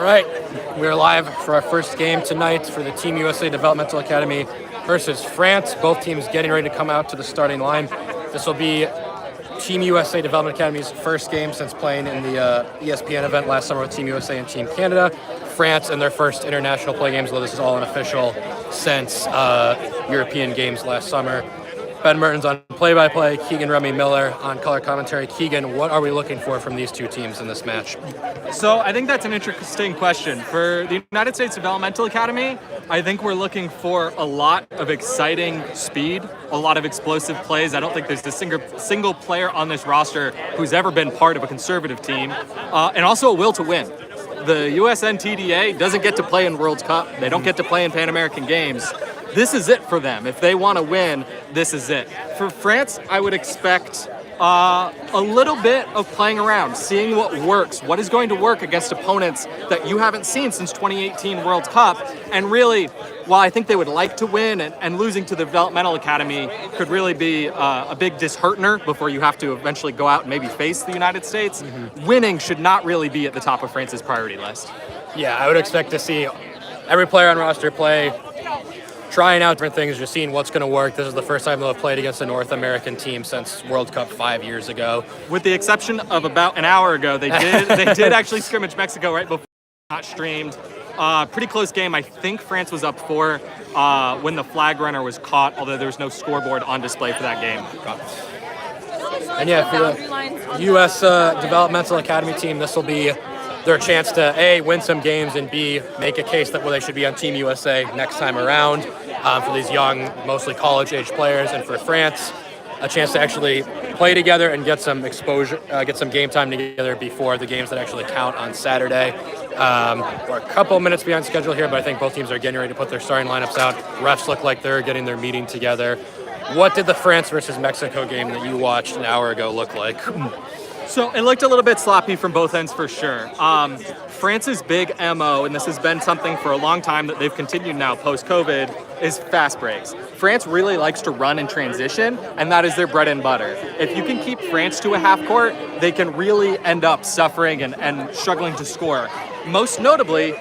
right, we're live for our first game tonight for the Team USA Developmental Academy versus France. Both teams getting ready to come out to the starting line. This will be Team USA Development Academy's first game since playing in the ESPN event last summer with Team USA and Team Canada. France in their first international play games, though this is all unofficial since European games last summer. Ben Mertens on play-by-play, Keegan Remy Miller on color commentary. Keegan, what are we looking for from these two teams in this match? So I think that's an interesting question. For the United States Developmental Academy, I think we're looking for a lot of exciting speed, a lot of explosive plays. I don't think there's a single player on this roster who's ever been part of a conservative team, and also a will to win. The USNTDA doesn't get to play in World Cup. They don't get to play in Pan American Games. This is it for them. If they want to win, this is it. For France, I would expect a little bit of playing around, seeing what works, what is going to work against opponents that you haven't seen since 2018 World Cup. And really, while I think they would like to win, and losing to the Developmental Academy could really be a big disheartener before you have to eventually go out and maybe face the United States, winning should not really be at the top of France's priority list. Yeah, I would expect to see every player on roster play, trying out different things, just seeing what's going to work. This is the first time they'll have played against a North American team since World Cup 5 years ago. With the exception of about an hour ago, they did actually scrimmage Mexico right before, not streamed. Pretty close game. I think France was up 4 when the flag runner was caught, although there was no scoreboard on display for that game. And yeah, for the U.S. Developmental Academy team, this will be their chance to A, win some games, and B, make a case that they should be on Team USA next time around for these young, mostly college-age players. And for France, a chance to actually play together and get some exposure, get some game time together before the games that actually count on Saturday. We're a couple minutes behind schedule here, but I think both teams are getting ready to put their starting lineups out. Refs look like they're getting their meeting together. What did the France versus Mexico game that you watched an hour ago look like? So it looked a little bit sloppy from both ends for sure. France's big MO, and this has been something for a long time that they've continued now post-COVID, is fast breaks. France really likes to run in transition, and that is their bread and butter. If you can keep France to a half court, they can really end up suffering and struggling to score. Most notably,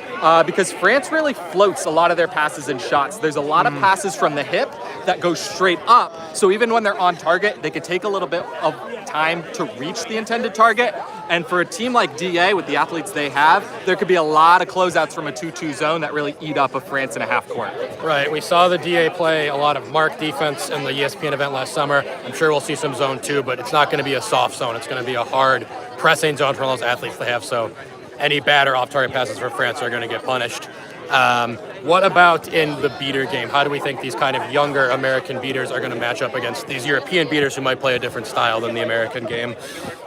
because France really floats a lot of their passes and shots. There's a lot of passes from the hip that go straight up. So even when they're on target, they could take a little bit of time to reach the intended target. And for a team like DA, with the athletes they have, there could be a lot of closeouts from a 2-2 zone that really eat up a France in a half court. Right. We saw the DA play a lot of mark defense in the ESPN event last summer. I'm sure we'll see some zone too, but it's not going to be a soft zone. It's going to be a hard pressing zone for those athletes they have. So any bad or off-target passes for France are going to get punished. What about in the beater game? How do we think these kind of younger American beaters are going to match up against these European beaters who might play a different style than the American game?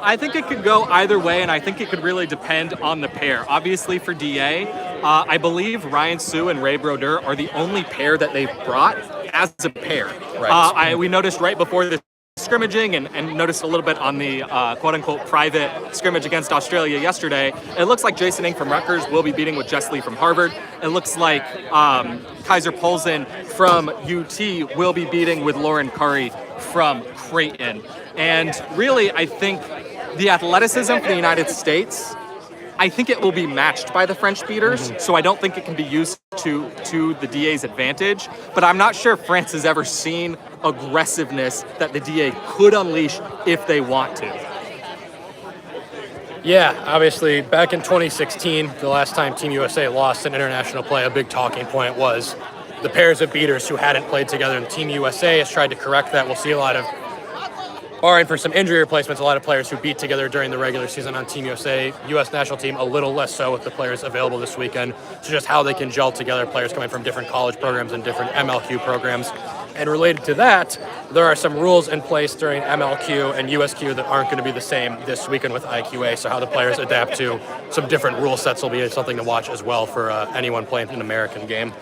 I think it could go either way, and I think it could really depend on the pair. Obviously for DA, I believe Ryan Sue and Ray Brodeur are the only pair that they've brought as a pair. Right. We noticed right before the scrimmaging and noticed a little bit on the quote-unquote private scrimmage against Australia yesterday. It looks like Jason Ng from Rutgers will be beating with Jess Lee from Harvard. It looks like Kaiser Polzin from UT will be beating with Lauren Curry from Creighton. And really, I think the athleticism for the United States, I think it will be matched by the French beaters, so I don't think it can be used to the DA's advantage. But I'm not sure France has ever seen aggressiveness that the DA could unleash if they want to. Yeah, obviously, back in 2016, the last time Team USA lost in international play, a big talking point was the pairs of beaters who hadn't played together, and Team USA has tried to correct that. We'll see a lot of, barring for some injury replacements, a lot of players who beat together during the regular season on Team USA. U.S. national team, a little less so with the players available this weekend. So just how they can gel together, players coming from different college programs and different MLQ programs. And related to that, there are some rules in place during MLQ and USQ that aren't going to be the same this weekend with IQA. So how the players adapt to some different rule sets will be something to watch as well for anyone playing an American game.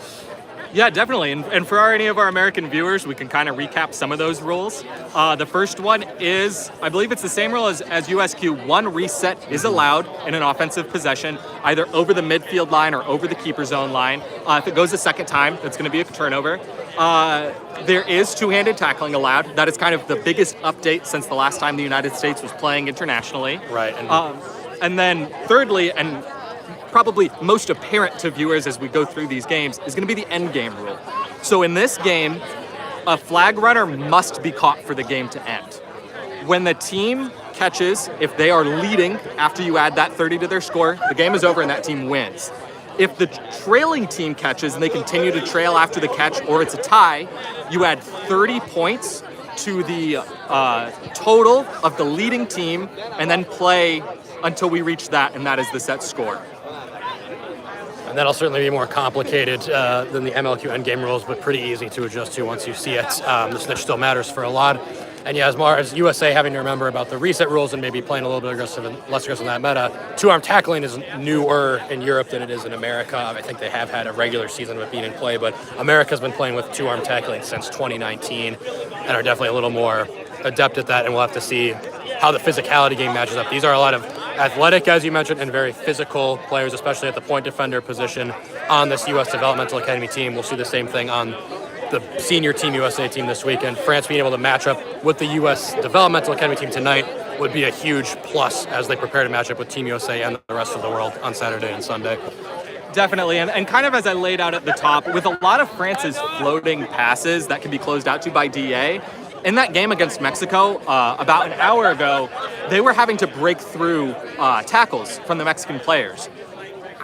Yeah, definitely. And for any of our American viewers, we can kind of recap some of those rules. The first one is, I believe it's the same rule as USQ. One reset is allowed in an offensive possession, either over the midfield line or over the keeper zone line. If it goes a second time, it's going to be a turnover. There is two-handed tackling allowed. That is kind of the biggest update since the last time the United States was playing internationally. Right. And then thirdly, and probably most apparent to viewers as we go through these games is going to be the end game rule. So in this game, a flag runner must be caught for the game to end. When the team catches, if they are leading after you add that 30 to their score, the game is over and that team wins. If the trailing team catches and they continue to trail after the catch, or it's a tie, you add 30 points to the total of the leading team and then play until we reach that, and that is the set score. And that'll certainly be more complicated than the MLQ endgame rules, but pretty easy to adjust to once you see it. The snitch still matters for a lot. And yeah, as far as USA having to remember about the reset rules and maybe playing a little bit aggressive and less aggressive in that meta, two-arm tackling is newer in Europe than it is in America. I think they have had a regular season with being in play, but America's been playing with two-arm tackling since 2019 and are definitely a little more adept at that, and we'll have to see how the physicality game matches up. These are a lot of athletic, as you mentioned, and very physical players, especially at the point defender position on this U.S. Developmental Academy team. We'll see the same thing on the senior Team USA team this weekend. France being able to match up with the U.S. Developmental Academy team tonight would be a huge plus as they prepare to match up with Team USA and the rest of the world on Saturday and Sunday. Definitely, and kind of as I laid out at the top, with a lot of France's floating passes that can be closed out to by DA, in that game against Mexico, about an hour ago, they were having to break through tackles from the Mexican players.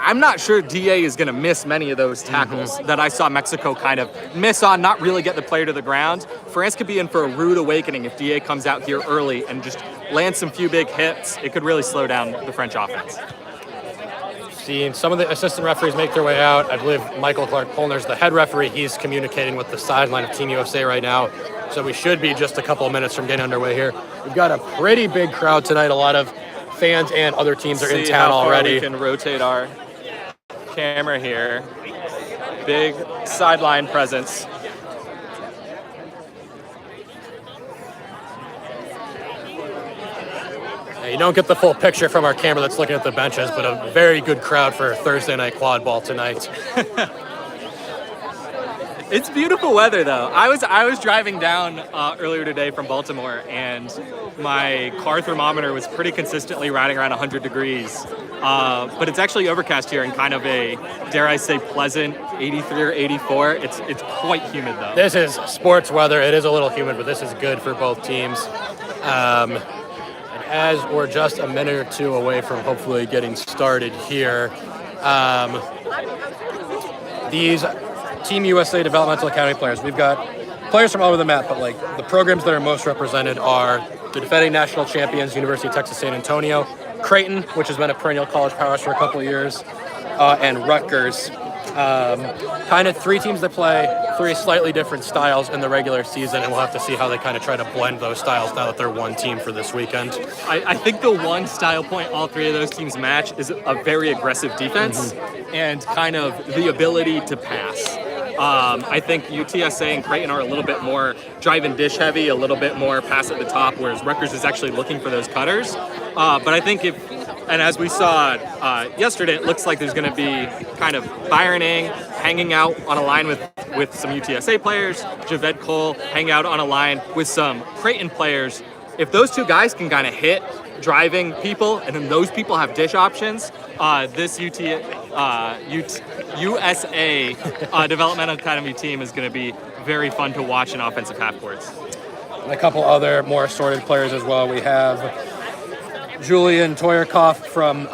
I'm not sure DA is going to miss many of those tackles that I saw Mexico kind of miss on, not really get the player to the ground. France could be in for a rude awakening if DA comes out here early and just lands some few big hits. It could really slow down the French offense. Seeing some of the assistant referees make their way out. I believe Michael Clark-Polner's the head referee. He's communicating with the sideline of Team USA right now. So we should be just a couple of minutes from getting underway here. We've got a pretty big crowd tonight. A lot of fans and other teams are in town already. We can rotate our camera here. Big sideline presence. Now, you don't get the full picture from our camera that's looking at the benches, but a very good crowd for Thursday night quad ball tonight. It's beautiful weather, though. I was driving down earlier today from Baltimore, and my car thermometer was pretty consistently riding around 100 degrees. But it's actually overcast here and kind of a, dare I say, pleasant 83 or 84. It's quite humid, though. This is sports weather. It is a little humid, but this is good for both teams. And as we're just a minute or two away from hopefully getting started here, these Team USA Developmental Academy players, we've got players from all over the map, but like the programs that are most represented are the defending national champions, University of Texas San Antonio, Creighton, which has been a perennial college powerhouse for a couple of years, and Rutgers. Kind of three teams that play three slightly different styles in the regular season, and we'll have to see how they kind of try to blend those styles now that they're one team for this weekend. I think the one style point all three of those teams match is a very aggressive defense and kind of the ability to pass. I think UTSA and Creighton are a little bit more drive and dish heavy, a little bit more pass at the top, whereas Rutgers is actually looking for those cutters. But I think and as we saw yesterday, it looks like there's going to be kind of Byroning hanging out on a line with some UTSA players, Javed Cole hanging out on a line with some Creighton players. If those two guys can kind of hit driving people, and then those people have dish options, this USA Developmental Academy team is going to be very fun to watch in offensive half courts. And a couple other more assorted players as well. We have Julian Toyerkoff from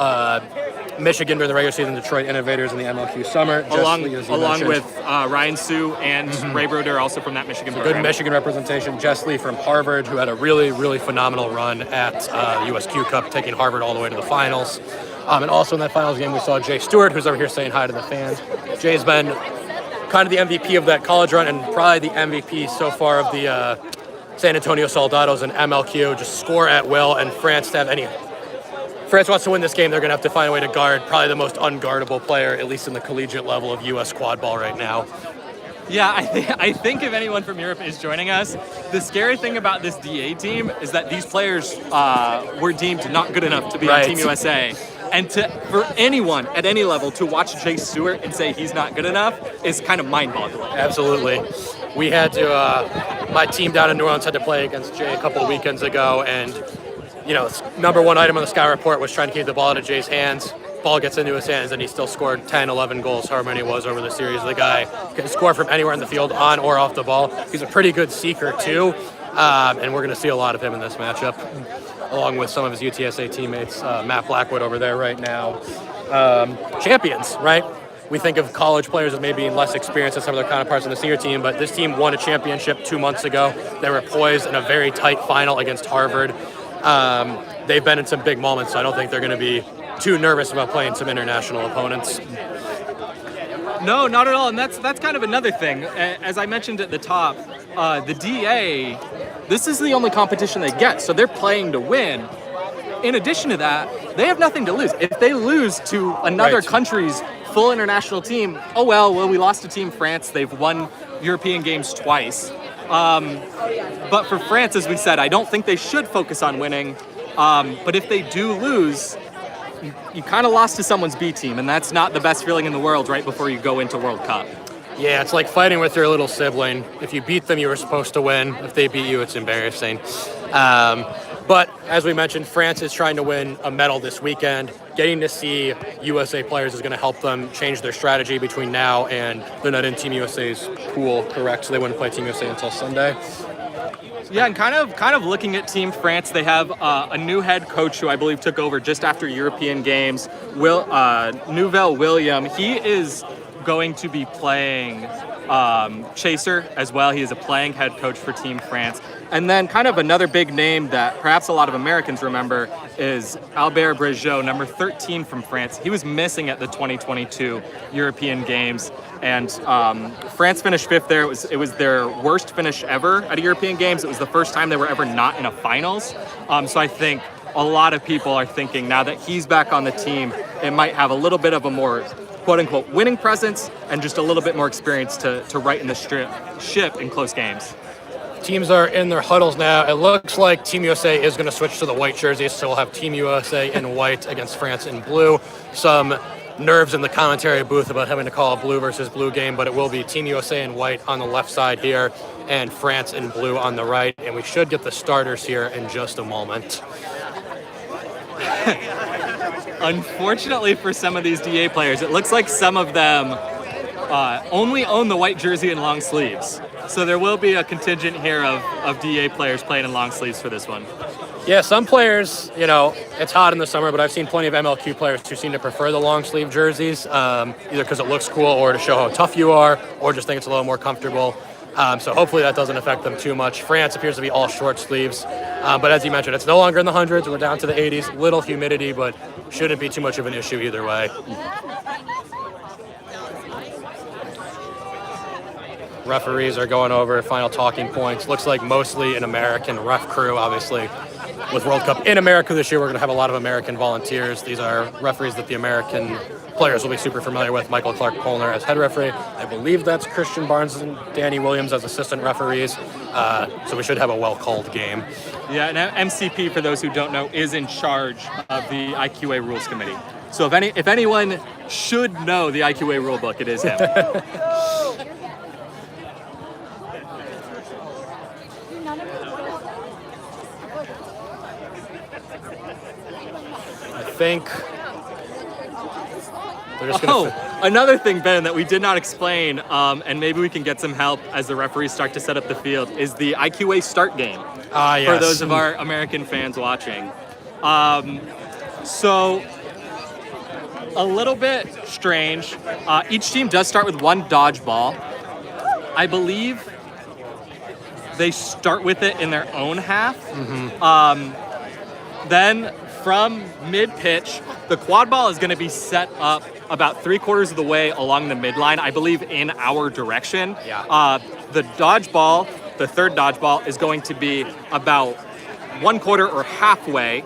Michigan during the regular season, Detroit Innovators in the MLQ Summer. Along with Ryan Sue and Ray Broder, also from that Michigan program. Good Michigan representation. Jess Lee from Harvard, who had a really, really phenomenal run at the USQ Cup, taking Harvard all the way to the finals. And also in that finals game, we saw Jay Stewart, who's over here saying hi to the fans. Jay's been kind of the MVP of that college run and probably the MVP so far of the San Antonio Soldados and MLQ. Just score at will, and France wants to win this game, they're going to have to find a way to guard probably the most unguardable player, at least in the collegiate level of U.S. quad ball right now. Yeah, I think if anyone from Europe is joining us, the scary thing about this DA team is that these players were deemed not good enough to be on Team USA. And for anyone at any level to watch Jay Stewart and say he's not good enough is kind of mind-boggling. Absolutely. We had to, my team down in New Orleans had to play against Jay a couple of weekends ago, and number one item on the scout report was trying to keep the ball out of Jay's hands. ball gets into his hands, and he still scored 10, 11 goals, however many it was over the series. The guy can score from anywhere in the field, on or off the ball. He's a pretty good seeker, too, and we're going to see a lot of him in this matchup, along with some of his UTSA teammates. Matt Blackwood over there right now. Champions, right? We think of college players as maybe being less experienced than some of their counterparts on the senior team, but this team won a championship 2 months ago. They were poised in a very tight final against Harvard. They've been in some big moments, so I don't think they're going to be too nervous about playing some international opponents. No, not at all, and that's kind of another thing. As I mentioned at the top, the DA, this is the only competition they get, so they're playing to win. In addition to that, they have nothing to lose. If they lose to another country's full international team, well, we lost to Team France. They've won European games twice. But for France, as we said, I don't think they should focus on winning. But if they do lose, you kind of lost to someone's B team, and that's not the best feeling in the world right before you go into World Cup. Yeah, it's like fighting with your little sibling. If you beat them, you were supposed to win. If they beat you, it's embarrassing. But as we mentioned, France is trying to win a medal this weekend. Getting to see USA players is going to help them change their strategy between now and they're not in Team USA's pool, correct? So they wouldn't play Team USA until Sunday. Yeah, and kind of looking at Team France, they have a new head coach who I believe took over just after European games, Nouvelle William. He is going to be playing Chaser as well. He is a playing head coach for Team France. And then kind of another big name that perhaps a lot of Americans remember is Albert Bregeot, number 13 from France. He was missing at the 2022 European Games, and France finished fifth there. It was their worst finish ever at a European Games. It was the first time they were ever not in a finals. So I think a lot of people are thinking now that he's back on the team, it might have a little bit of a more quote-unquote winning presence and just a little bit more experience to right in the ship in close games. Teams are in their huddles now. It looks like Team USA is going to switch to the white jerseys, so we'll have Team USA in white against France in blue. Some nerves in the commentary booth about having to call a blue versus blue game, but it will be Team USA in white on the left side here and France in blue on the right, and we should get the starters here in just a moment. Unfortunately for some of these DA players, it looks like some of them only own the white jersey and long sleeves. So there will be a contingent here of DA players playing in long sleeves for this one. Yeah, some players, it's hot in the summer, but I've seen plenty of MLQ players who seem to prefer the long sleeve jerseys, either because it looks cool or to show how tough you are, or just think it's a little more comfortable. So hopefully that doesn't affect them too much. France appears to be all short sleeves, but as you mentioned, it's no longer in the hundreds. We're down to the 80s. Little humidity, but shouldn't be too much of an issue either way. Referees are going over final talking points. Looks like mostly an American ref crew, obviously. With World Cup in America this year, we're going to have a lot of American volunteers. These are referees that the American players will be super familiar with. Michael Clark-Polner as head referee. I believe that's Christian Barnes and Danny Williams as assistant referees. So we should have a well-called game. Yeah, and MCP, for those who don't know, is in charge of the IQA Rules Committee. So if anyone should know the IQA rule book, it is him. I think they're just going to... Another thing, Ben, that we did not explain, and maybe we can get some help as the referees start to set up the field, is the IQA start game. Yes. For those of our American fans watching. So, a little bit strange. Each team does start with one dodgeball. I believe they start with it in their own half. Mm-hmm. Then, from mid-pitch, the quad ball is going to be set up about 3/4 of the way along the midline, I believe in our direction. Yeah. The dodgeball, the third dodgeball, is going to be about 1/4 or halfway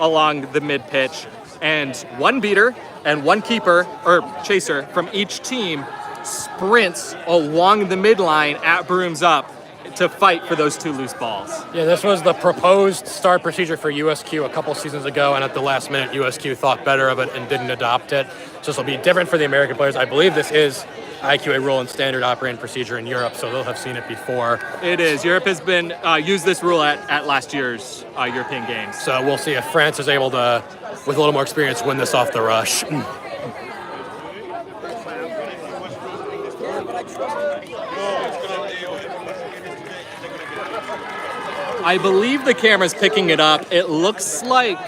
along the mid-pitch, and one beater and one keeper, or chaser, from each team sprints along the midline at brooms up to fight for those two loose balls. Yeah, this was the proposed start procedure for USQ a couple seasons ago, and at the last minute, USQ thought better of it and didn't adopt it. So this will be different for the American players. I believe this is IQA rule and standard operating procedure in Europe, so they'll have seen it before. It is. Europe has been used this rule at last year's European Games. So we'll see if France is able to with a little more experience, win this off the rush. I believe the camera's picking it up. It looks like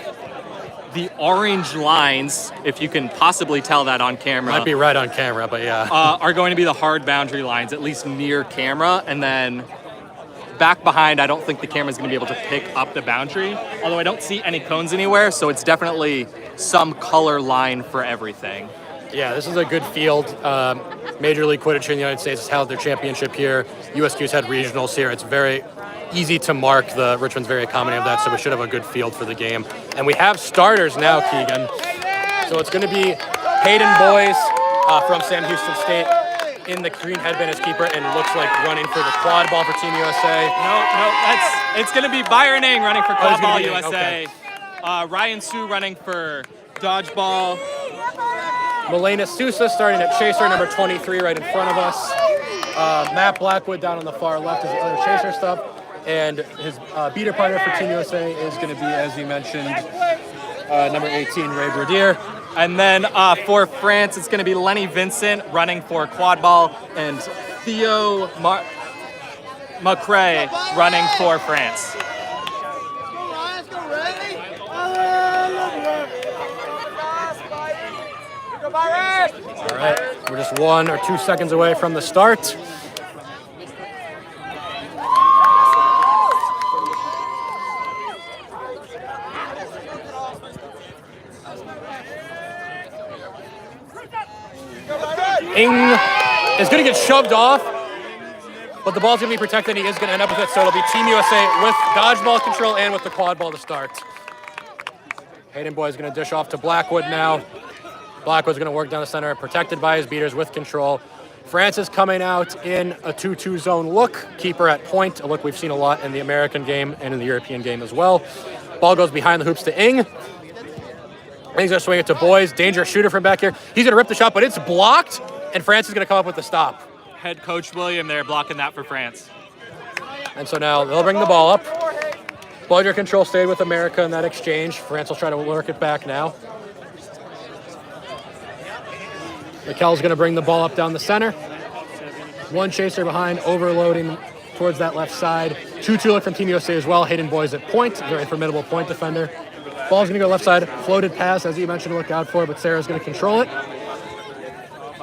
the orange lines, if you can possibly tell that on camera. Might be right on camera, but yeah. Are going to be the hard boundary lines, at least near camera. And then back behind, I don't think the camera's going to be able to pick up the boundary. Although I don't see any cones anywhere, so it's definitely some color line for everything. Yeah, this is a good field. Major League Quidditch in the United States has held their championship here. USQ's had regionals here. It's very easy to mark. The Richmond's very accommodating of that, so we should have a good field for the game. And we have starters now, Keegan. So it's going to be Hayden Boyes from Sam Houston State in the green headband as keeper, and looks like running for the quad ball for Team USA. No, it's going to be Byron Ng running for quad ball USA. Okay. Ryan Sue running for dodgeball. Milena Sousa starting at chaser, number 23, right in front of us. Matt Blackwood down on the far left is the other chaser stuff. And his beater partner for Team USA is going to be, as you mentioned, number 18, Ray Bradier. And then for France, it's going to be Lenny Vincent running for quad ball, and Theo Macrae running for France. All right, we're just 1 or 2 seconds away from the start. Ng is going to get shoved off, but the ball's going to be protected, and he is going to end up with it, so it'll be Team USA with dodgeball control and with the quad ball to start. Hayden Boy is going to dish off to Blackwood now. Blackwood's going to work down the center, protected by his beaters with control. France is coming out in a 2-2 zone look, keeper at point, a look we've seen a lot in the American game and in the European game as well. Ball goes behind the hoops to Ng. Ng's going to swing it to Boyes, dangerous shooter from back here. He's going to rip the shot, but it's blocked, and France is going to come up with the stop. Head coach William there blocking that for France. And so now they'll bring the ball up. Ball under control stayed with America in that exchange. France will try to work it back now. Mikkel's going to bring the ball up down the center. One chaser behind, overloading towards that left side. 2-2 look from Team USA as well. Hayden Boyes at point, very formidable point defender. Ball's going to go left side, floated pass, as you mentioned, to look out for, but Sarah's going to control it.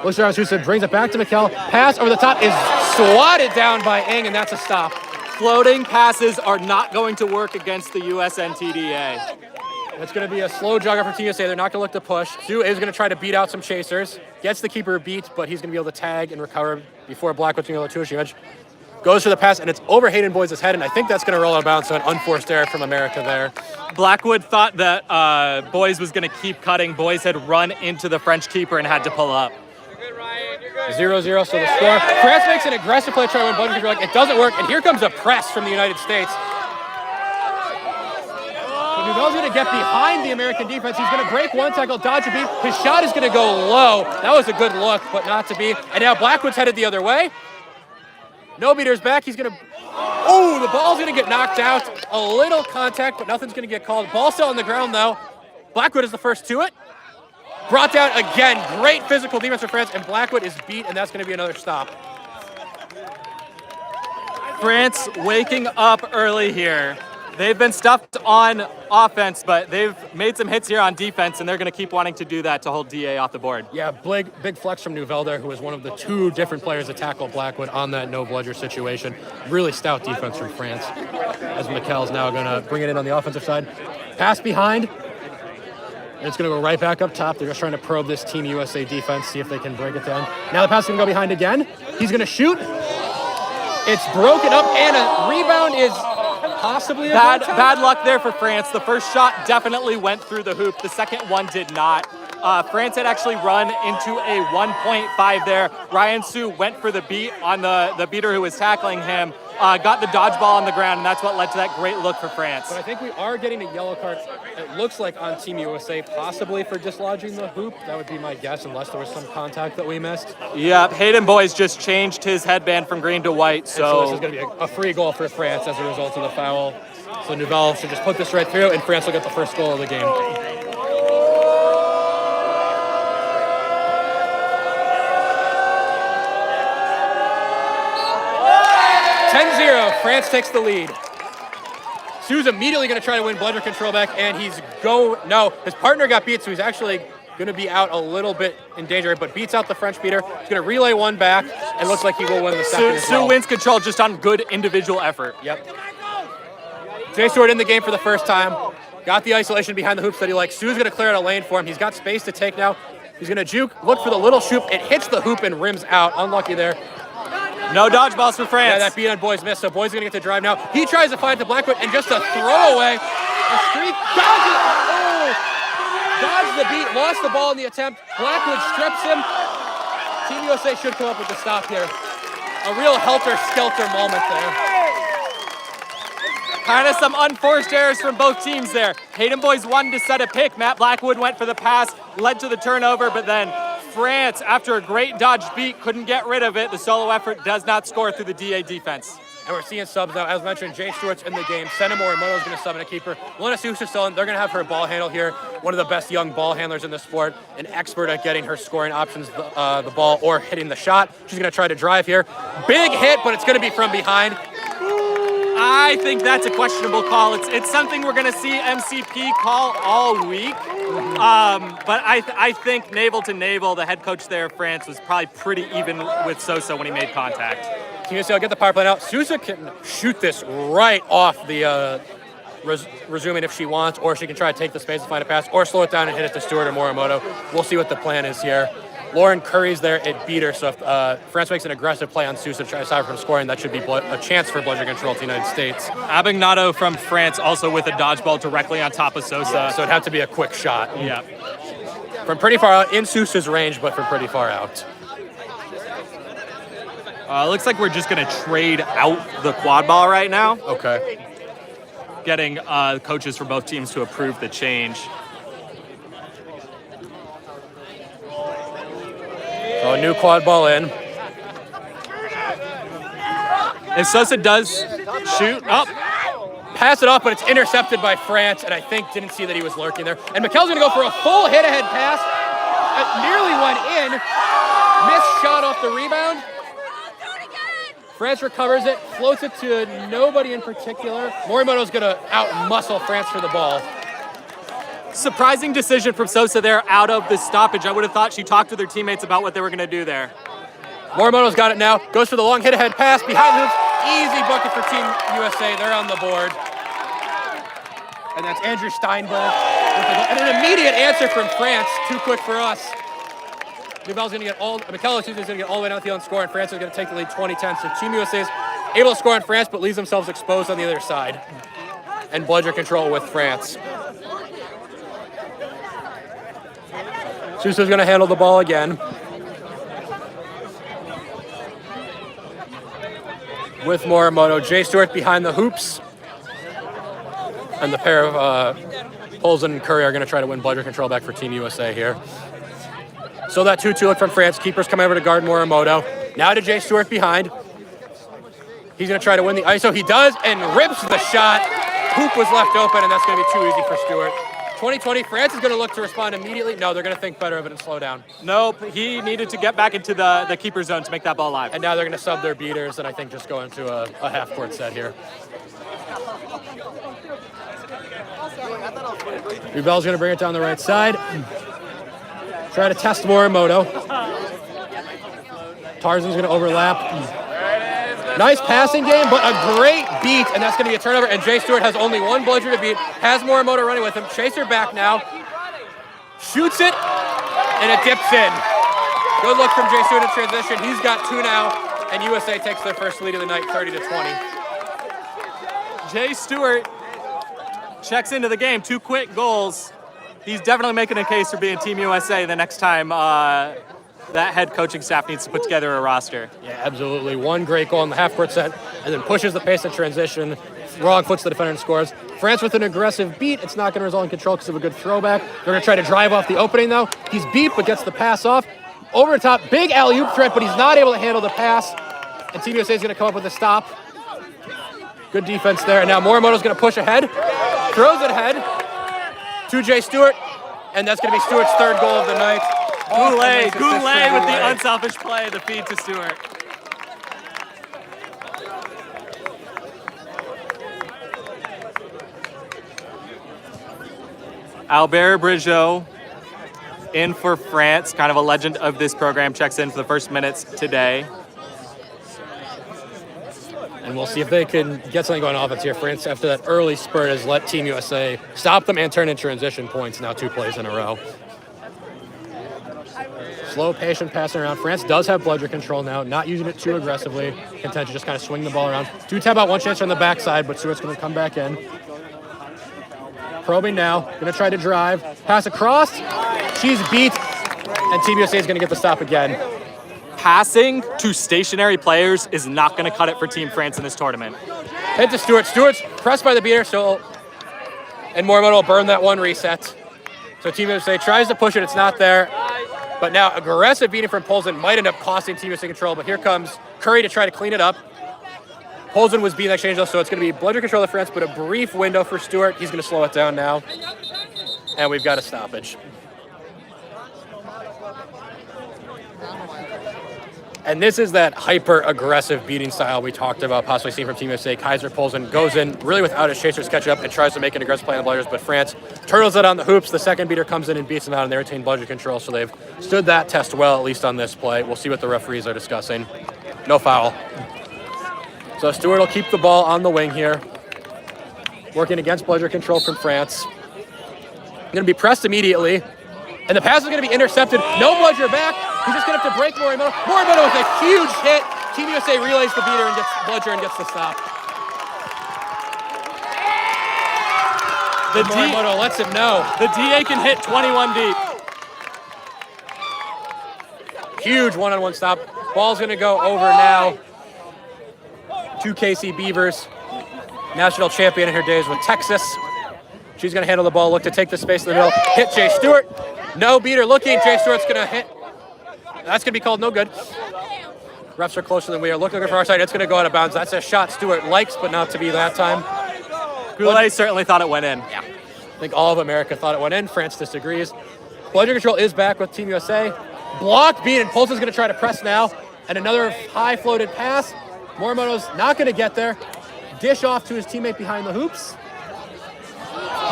Looks around, Sousa brings it back to Mikkel. Pass over the top is swatted down by Ng, and that's a stop. Floating passes are not going to work against the USNTDA. It's going to be a slow jogger for Team USA. They're not going to look to push. Sue is going to try to beat out some chasers. Gets the keeper beat, but he's going to be able to tag and recover before Blackwood's going to go to she mentioned. Goes for the pass, and it's over Hayden Boyes' head, and I think that's going to roll out of bounds, so an unforced error from America there. Blackwood thought that Boyes was going to keep cutting. Boyes had run into the French keeper and had to pull up. 0-0, so the score. France makes an aggressive play to try to win ball control. It doesn't work, and here comes a press from the United States. So Nouvel's going to get behind the American defense. He's going to break one tackle, dodge a beat. His shot is going to go low. That was a good look, but not to be. And now Blackwood's headed the other way. No beater's back. He's going to... Oh, the ball's going to get knocked out. A little contact, but nothing's going to get called. Ball still on the ground, though. Blackwood is the first to it. Brought down again. Great physical defense for France, and Blackwood is beat, and that's going to be another stop. France waking up early here. They've been stuffed on offense, but they've made some hits here on defense, and they're going to keep wanting to do that to hold DA off the board. Yeah, big flex from Nouvel there, who was one of the 2 different players to tackle Blackwood on that no-bludger situation. Really stout defense from France, as Mikkel's now going to bring it in on the offensive side. Pass behind, and it's going to go right back up top. They're just trying to probe this Team USA defense, see if they can break it down. Now the pass is going to go behind again. He's going to shoot. It's broken up, and a rebound is... possibly a bad luck there for France. The first shot definitely went through the hoop. The second one did not. France had actually run into a 1.5 there. Ryan Sue went for the beat on the beater who was tackling him, got the dodgeball on the ground, and that's what led to that great look for France. But I think we are getting a yellow card, it looks like, on Team USA, possibly for dislodging the hoop. That would be my guess, unless there was some contact that we missed. Yeah, Hayden Boyes just changed his headband from green to white, so this is going to be a free goal for France as a result of the foul. So Nouvel should just put this right through, and France will get the first goal of the game. 10-0, France takes the lead. Sue's immediately going to try to win bludger control back, and no, his partner got beat, so he's actually going to be out a little bit in danger, but beats out the French beater. He's going to relay one back, and looks like he will win the second as well. Sue wins control just on good individual effort. Yep. Jay Stewart in the game for the first time. Got the isolation behind the hoops that he likes. Sue's going to clear out a lane for him. He's got space to take now. He's going to juke, look for the little shoop. It hits the hoop and rims out. Unlucky there. No dodgeballs for France. Yeah, that beat on Boy's missed, so Boy's going to get to drive now. He tries to find it to Blackwood, and just a throwaway. A streak. Dodged the beat, lost the ball in the attempt. Blackwood strips him. Team USA should come up with the stop here. A real helter-skelter moment there. Kind of some unforced errors from both teams there. Hayden Boys wanted to set a pick. Matt Blackwood went for the pass, led to the turnover, but then France, after a great dodge beat, couldn't get rid of it. The solo effort does not score through the DA defense. And we're seeing subs now. As mentioned, Jay Stewart's in the game. Senna Morimoto is going to sub in a keeper. Luna Sousa still in. They're going to have her ball handle here. One of the best young ball handlers in the sport. An expert at getting her scoring options, the ball, or hitting the shot. She's going to try to drive here. Big hit, but it's going to be from behind. I think that's a questionable call. It's something we're going to see MCP call all week. But I think navel to navel, the head coach there of France was probably pretty even with Sosa when he made contact. Team USA will get the power play out. Sousa can shoot this right off the resuming if she wants, or she can try to take the space and find a pass, or slow it down and hit it to Stewart or Morimoto. We'll see what the plan is here. Lauren Curry's there at beater, so if France makes an aggressive play on Sousa to try to stop her from scoring, that should be a chance for bludger control to the United States. Abignato from France also with a dodgeball directly on top of Sosa. Yeah, so it'd have to be a quick shot. Yeah. From pretty far out, in Sousa's range, but from pretty far out. Looks like we're just going to trade out the quad ball right now. Okay. Getting coaches from both teams to approve the change. So a new quad ball in. If Sosa does shoot up, pass it off, but it's intercepted by France, and I think didn't see that he was lurking there. And McKell's going to go for a full hit-ahead pass. It nearly went in. Missed shot off the rebound. France recovers it, floats it to nobody in particular. Morimoto's going to out-muscle France for the ball. Surprising decision from Sosa there out of the stoppage. I would have thought she talked to their teammates about what they were going to do there. Morimoto's got it now. Goes for the long hit-ahead pass. Behind the hoops. Easy bucket for Team USA. They're on the board. And that's Andrew Steinberg. And an immediate answer from France. Too quick for us. McKell's going to get all the way down the field and score, and France is going to take the lead 20-10. So Team USA is able to score on France, but leaves themselves exposed on the other side. And bludger control with France. Sousa's going to handle the ball again. With Morimoto. Jay Stewart behind the hoops. And the pair of Polson and Curry are going to try to win bludger control back for Team USA here. So that 2-2 look from France. Keepers come over to guard Morimoto. Now to Jay Stewart behind. He's going to try to win the ISO. He does, and rips the shot. Hoop was left open, and that's going to be too easy for Stewart. 2020, France is going to look to respond immediately. No, they're going to think better of it and slow down. Nope, he needed to get back into the keeper zone to make that ball live. And now they're going to sub their beaters, and I think just go into a half-court set here. Rubel's going to bring it down the right side. Try to test Morimoto. Tarzan's going to overlap. Nice passing game, but a great beat, and that's going to be a turnover. And Jay Stewart has only one bludger to beat. Has Morimoto running with him. Chaser back now. Shoots it, and it dips in. Good look from Jay Stewart in transition. He's got two now, and USA takes their first lead of the night, 30-20. Jay Stewart checks into the game. 2 quick goals. He's definitely making a case for being Team USA the next time that head coaching staff needs to put together a roster. Yeah, absolutely. One great goal in the half-court set, and then pushes the pace of transition. Wrong foots the defender and scores. France with an aggressive beat. It's not going to result in control because of a good throwback. They're going to try to drive off the opening, though. He's beat, but gets the pass off. Over the top, big alley-oop threat, but he's not able to handle the pass. And Team USA is going to come up with a stop. Good defense there. And now Morimoto's going to push ahead. Throws it ahead to Jay Stewart, and that's going to be Stewart's third goal of the night. Goulet with the unselfish play, the feed to Stewart. Albert Brigeaud in for France, kind of a legend of this program, checks in for the first minutes today. And we'll see if they can get something going on offense here. France, after that early spurt, has let Team USA stop them and turn in transition points now 2 plays in a row. Slow, patient passing around. France does have bludger control now, not using it too aggressively. Content to just kind of swing the ball around. 2 tap out, 1 chance on the backside, but Stewart's going to come back in. Probing now, going to try to drive. Pass across. She's beat, and Team USA is going to get the stop again. Passing to stationary players is not going to cut it for Team France in this tournament. Hit to Stewart. Stewart's pressed by the beater, and Morimoto will burn that 1 reset. So Team USA tries to push it, it's not there. But now aggressive beating from Polzin might end up costing Team USA control, but here comes Curry to try to clean it up. Polzin was beating that exchange though, so it's going to be bludger control of France, but a brief window for Stewart. He's going to slow it down now. And we've got a stoppage. And this is that hyper-aggressive beating style we talked about possibly seeing from Team USA. Kaiser Polzin goes in really without his chasers catch up and tries to make an aggressive play on the bludgers, but France turtles it on the hoops. The second beater comes in and beats them out, and they retain bludger control, so they've stood that test well, at least on this play. We'll see what the referees are discussing. No foul. So Stewart will keep the ball on the wing here, working against bludger control from France. Going to be pressed immediately, and the pass is going to be intercepted. No bludger back. He's just going to have to break Morimoto. Morimoto with a huge hit. Team USA relays the beater and gets bludger and gets the stop. Morimoto lets him know. The DA can hit 21 deep. Huge one-on-one stop. Ball's going to go over now to Casey Beavers, national champion in her days with Texas. She's going to handle the ball, look to take the space in the middle, hit Jay Stewart. No beater looking. Jay Stewart's going to hit. That's going to be called no good. Refs are closer than we are. Looking for our side. It's going to go out of bounds. That's a shot Stewart likes, but not to be that time. Goulet certainly thought it went in. Yeah. I think all of America thought it went in. France disagrees. Bludger control is back with Team USA. Block beat, and Polson's going to try to press now. And another high floated pass. Morimoto's not going to get there. Dish off to his teammate behind the hoops.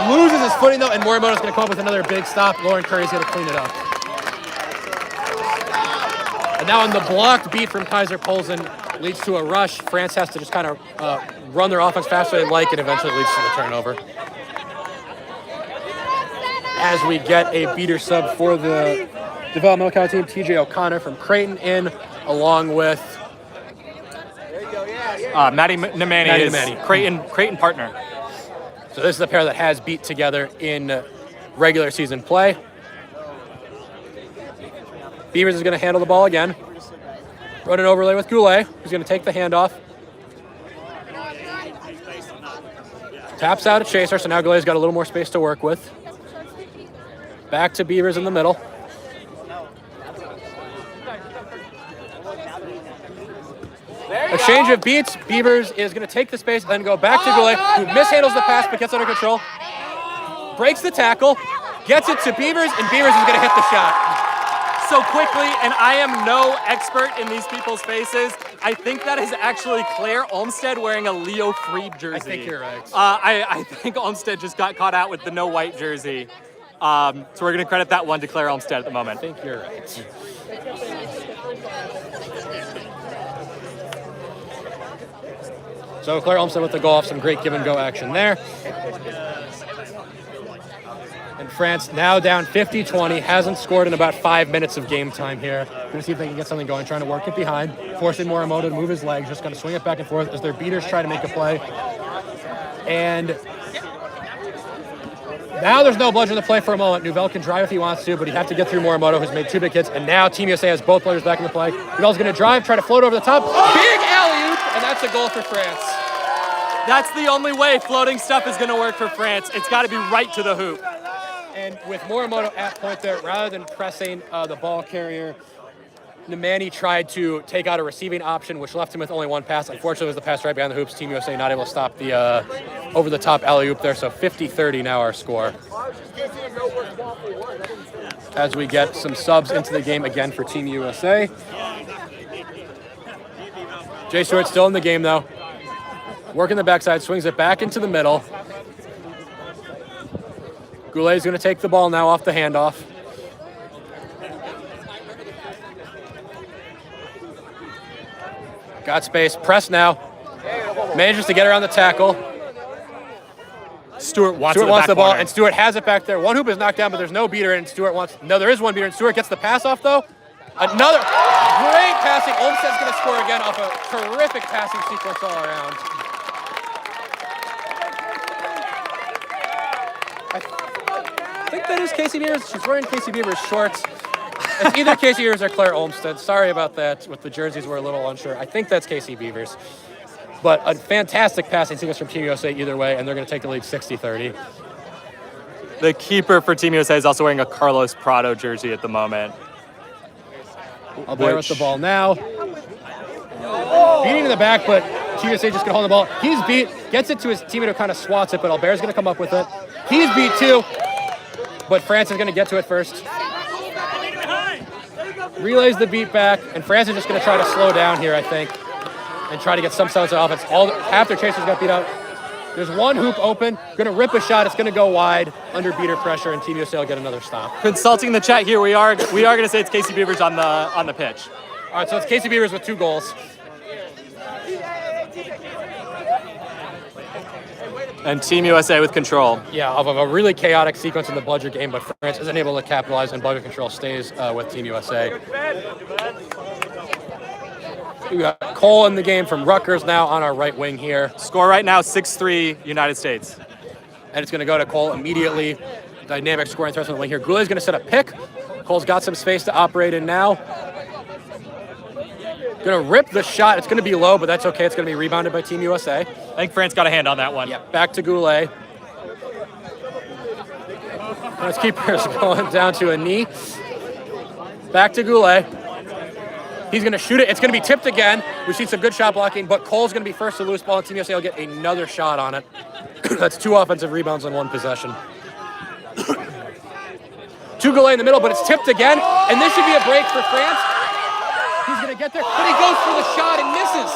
Loses his footing though, and Morimoto's going to come up with another big stop. Lauren Curry's going to clean it up. And now on the blocked beat from Kaiser Polzin leads to a rush. France has to just kind of run their offense faster than like, and eventually leads to the turnover. As we get a beater sub for the developmental county team, TJ O'Connor from Creighton in, along with Maddie Nemani is Creighton partner. So this is the pair that has beat together in regular season play. Beavers is going to handle the ball again. Run an overlay with Goulet, who's going to take the handoff. Taps out a chaser, so now Goulet's got a little more space to work with. Back to Beavers in the middle. Exchange of beats. Beavers is going to take the space, then go back to Goulet, who mishandles the pass but gets under control. Breaks the tackle, gets it to Beavers, and Beavers is going to hit the shot. So quickly, and I am no expert in these people's faces, I think that is actually Claire Olmstead wearing a Leo Freed jersey. I think you're right. I think Olmstead just got caught out with the no white jersey. So we're going to credit that one to Claire Olmstead at the moment. I think you're right. So Claire Olmstead with the goal off, some great give and go action there. And France now down 50-20, hasn't scored in about 5 minutes of game time here. Gonna see if they can get something going, trying to work it behind, forcing Morimoto to move his legs, just gonna swing it back and forth as their beaters try to make a play. And now there's no bludger in the play for a moment. Nouvelle can drive if he wants to, but he'd have to get through Morimoto, who's made 2 big hits. And now Team USA has both bludgers back in the play. Nouvelle's gonna drive, try to float over the top. Big alley-oop, and that's a goal for France. That's the only way floating stuff is gonna work for France. It's gotta be right to the hoop. And with Morimoto at point there, rather than pressing the ball carrier, Nemani tried to take out a receiving option, which left him with only 1 pass. Unfortunately, it was the pass right behind the hoops. Team USA not able to stop the over-the-top alley-oop there, so 50-30 now our score. As we get some subs into the game again for Team USA. Jay Stewart still in the game, though. Working the backside, swings it back into the middle. Goulet's going to take the ball now off the handoff. Got space. Press now. Manages to get around the tackle. Stewart wants the ball, corner. and Stewart has it back there. One hoop is knocked down, but there's no beater, and Stewart wants... No, there is one beater, and Stewart gets the pass off, though. Another great passing. Olmsted's going to score again off a terrific passing sequence all around. I think that is Casey Beavers. She's wearing Casey Beavers shorts. It's either Casey Beavers or Claire Olmsted. Sorry about that. With the jerseys, we're a little unsure. I think that's Casey Beavers. But a fantastic passing sequence from Team USA either way, and they're going to take the lead 60-30. The keeper for Team USA is also wearing a Carlos Prado jersey at the moment. Albert with the ball now. Beating in the back, but Team USA just going to hold the ball. He's beat, gets it to his teammate who kind of swats it, but Albert's going to come up with it. He's beat too, but France is going to get to it first. Relays the beat back, and France is just going to try to slow down here, I think, and try to get some sense of offense. Half their chasers got beat out. There's one hoop open, going to rip a shot. It's going to go wide under beater pressure, and Team USA will get another stop. Consulting the chat here, we are going to say it's Casey Beavers on the pitch. All right, so it's Casey Beavers with 2 goals. And Team USA with control. Yeah, of a really chaotic sequence in the Bludger game, but France isn't able to capitalize, and Bludger control stays with Team USA. We got Cole in the game from Rutgers now on our right wing here. Score right now, 6-3 United States. And it's going to go to Cole immediately. Dynamic scoring threats on the wing here. Goulet's going to set a pick. Cole's got some space to operate in now. Going to rip the shot. It's going to be low, but that's okay. It's going to be rebounded by Team USA. I think France got a hand on that one. Yeah, back to Goulet. Let's keeper's going down to a knee. Back to Goulet. He's going to shoot it. It's going to be tipped again. We've seen some good shot blocking, but Cole's going to be first to loose ball, and Team USA will get another shot on it. That's 2 offensive rebounds in 1 possession. To Goulet in the middle, but it's tipped again, and this should be a break for France. He's going to get there, but he goes for the shot and misses.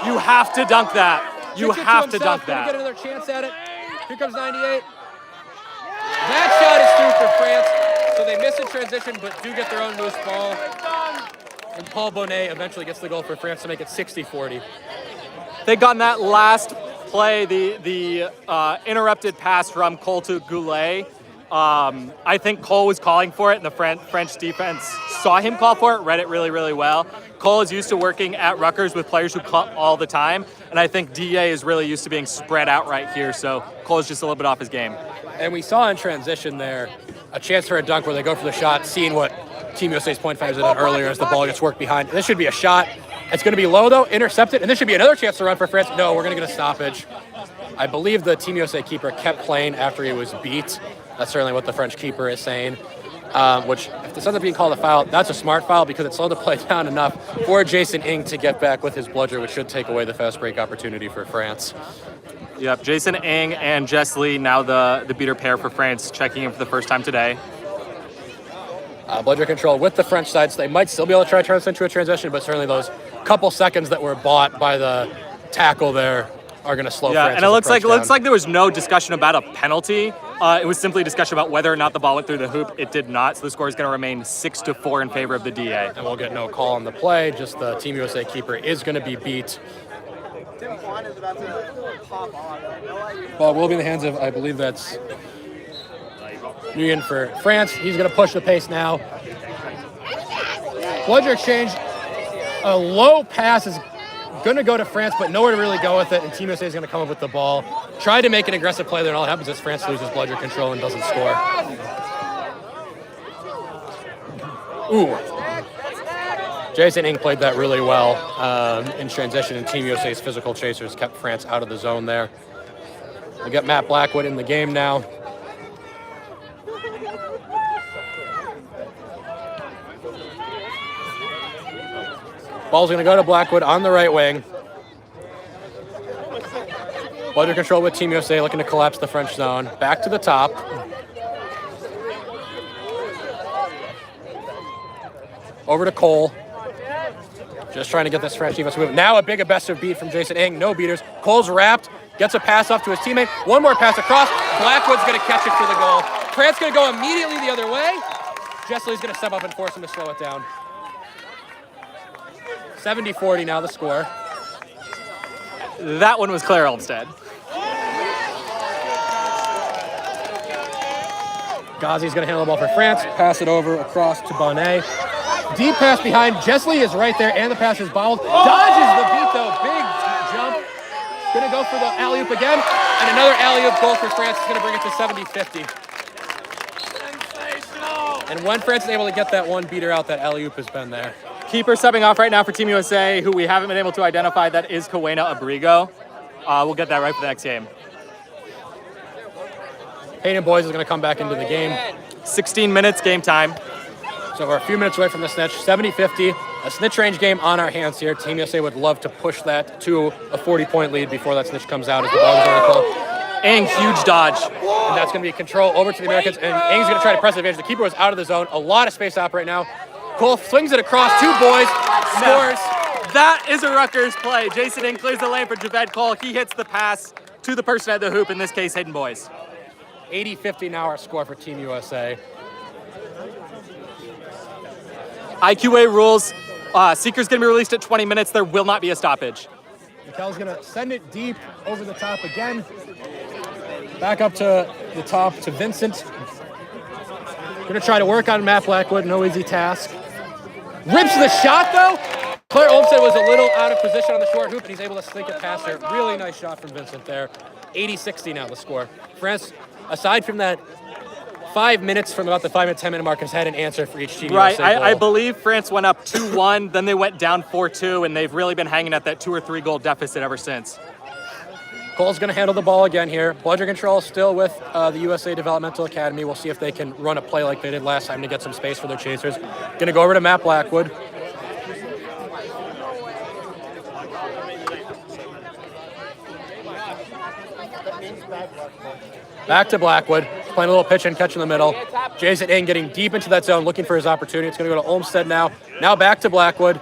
You have to dunk that. You have to dunk Gonna that. get another chance at it. Here comes 98. That shot is through for France. So they miss in transition, but do get their own loose ball. And Paul Bonnet eventually gets the goal for France to make it 60-40. They got in that last play, the interrupted pass from Cole to Goulet. I think Cole was calling for it, and the French defense saw him call for it, read it really, really well. Cole is used to working at Rutgers with players who cut all the time, and I think DA is really used to being spread out right here, so Cole is just a little bit off his game. And we saw in transition there a chance for a dunk where they go for the shot, seeing what Team USA's point fighters had done earlier as the ball gets worked behind. This should be a shot. It's going to be low, though, intercepted, and this should be another chance to run for France. No, we're going to get a stoppage. I believe the Team USA keeper kept playing after he was beat. That's certainly what the French keeper is saying, which if this ends up being called a foul, that's a smart foul because it slowed the play down enough for Jason Ng to get back with his bludger, which should take away the fast break opportunity for France. Yep, Jason Ng and Jess Lee, now the beater pair for France, checking in for the first time today. Bludger control with the French side, so they might still be able to try to turn this into a transition, but certainly those couple seconds that were bought by the tackle there are going to slow France. And it looks like there was no discussion about a penalty. It was simply a discussion about whether or not the ball went through the hoop. It did not, so the score is going to remain 6-4 in favor of the DA. And we'll get no call on the play, just the Team USA keeper is going to be beat. Ball will be in the hands of, I believe that's Nguyen for France. He's going to push the pace now. Bludger exchange. A low pass is going to go to France, but nowhere to really go with it, and Team USA is going to come up with the ball. Try to make an aggressive play there, and all that happens is France loses bludger control and doesn't score. Ooh. Jason Ng played that really well in transition, and Team USA's physical chasers kept France out of the zone there. We got Matt Blackwood in the game now. Ball's going to go to Blackwood on the right wing. Bludger control with Team USA, looking to collapse the French zone. Back to the top. Over to Cole. Just trying to get this French defense moving. Now a big aggressive beat from Jason Ng. No beaters. Cole's wrapped. Gets a pass off to his teammate. One more pass across. Blackwood's going to catch it for the goal. France going to go immediately the other way. Jessley's going to step up and force him to slow it down. 70-40 now the score. That one was Claire Olmstead. Ghazi's going to handle the ball for France. Pass it over across to Bonnet. Deep pass behind. Jessley is right there, and the pass is bobbled. Dodges the beat, though. Big jump. Going to go for the alley-oop again. And another alley-oop goal for France is going to bring it to 70-50. And when France is able to get that one beater out, that alley-oop has been there. Keeper subbing off right now for Team USA, who we haven't been able to identify. That is Kawena Abrigo. We'll get that right for the next game. Hayden Boys is going to come back into the game. 16 minutes, game time. So we're a few minutes away from the Snitch. 70-50, a Snitch range game on our hands here. Team USA would love to push that to a 40-point lead before that Snitch comes out as the ball is article. Ing, huge dodge. And that's going to be control over to the Americans. And Ing's going to try to press the advantage. The keeper was out of the zone. A lot of space out right now. Cole swings it across. Two boys. Scores. That is a Rutgers play. Jason Ing clears the lane for Javed Cole. He hits the pass to the person at the hoop, in this case, Hayden Boys. 80-50 now our score for Team USA. IQA rules. Seeker's going to be released at 20 minutes. There will not be a stoppage. Mikkel's going to send it deep over the top again. Back up to the top to Vincent. Going to try to work on Matt Blackwood. No easy task. Rips the shot, though. Claire Olmstead was a little out of position on the short hoop, and he's able to sink it past her. Really nice shot from Vincent there. 80-60 now the score. France, aside from that 5 minutes from about the 5 and 10 minute mark, has had an answer for each team. Right, I believe France went up 2-1, then they went down 4-2, and they've really been hanging at that 2 or 3 goal deficit ever since. Cole's going to handle the ball again here. Bludger control still with the USA Developmental Academy. We'll see if they can run a play like they did last time to get some space for their chasers. Going to go over to Matt Blackwood. Back to Blackwood, playing a little pitch and catch in the middle. Jason Ing getting deep into that zone, looking for his opportunity. It's going to go to Olmstead now. Now back to Blackwood.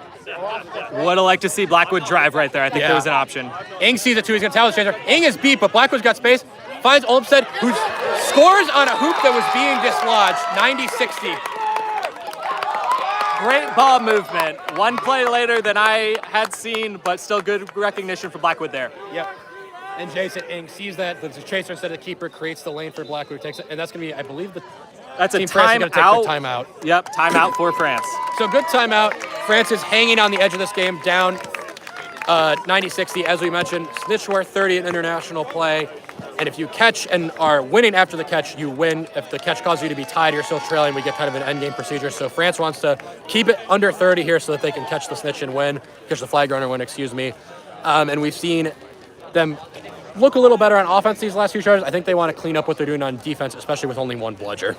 Would have liked to see Blackwood drive right there. I think there was an option. Ing sees it too. He's going to tell his chaser. Ing is beat, but Blackwood's got space. Finds Olmstead, who scores on a hoop that was being dislodged. 90-60. Great ball movement. One play later than I had seen, but still good recognition for Blackwood there. Yep. And Jason Ing sees that the chaser instead of the keeper creates the lane for Blackwood, takes it, and that's going to be, I believe, that's a timeout. Yep, timeout for France. So good timeout. France is hanging on the edge of this game, down 90-60. As we mentioned, Snitch worth 30 in international play, and if you catch and are winning after the catch, you win. If the catch causes you to be tied, you're still trailing. We get kind of an endgame procedure. So France wants to keep it under 30 here so that they can catch the Snitch and win, catch the flag runner win, excuse me. And we've seen them look a little better on offense these last few charges. I think they want to clean up what they're doing on defense, especially with only one bludger.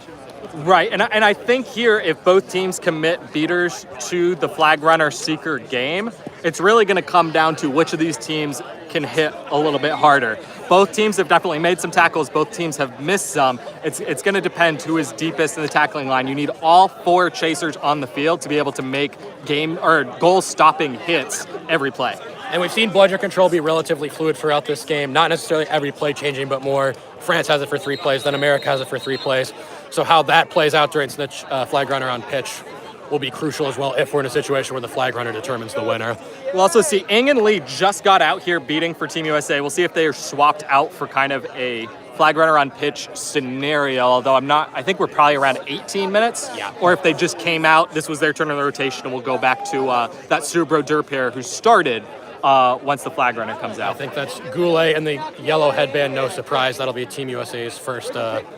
Right, and I think here, if both teams commit beaters to the flag runner seeker game, it's really going to come down to which of these teams can hit a little bit harder. Both teams have definitely made some tackles. Both teams have missed some. It's going to depend who is deepest in the tackling line. You need all 4 chasers on the field to be able to make game or goal-stopping hits every play. And we've seen bludger control be relatively fluid throughout this game. Not necessarily every play changing, but more. France has it for 3 plays, then America has it for 3 plays. So how that plays out during Snitch flag runner on pitch will be crucial as well if we're in a situation where the flag runner determines the winner. We'll also see Ing and Lee just got out here beating for Team USA. We'll see if they are swapped out for kind of a flag runner on pitch scenario, although I think we're probably around 18 minutes. Yeah. Or if they just came out, this was their turn in the rotation, and we'll go back to that Subro Dur pair who started once the flag runner comes out. I think that's Goulet and the yellow headband, no surprise. That'll be Team USA's first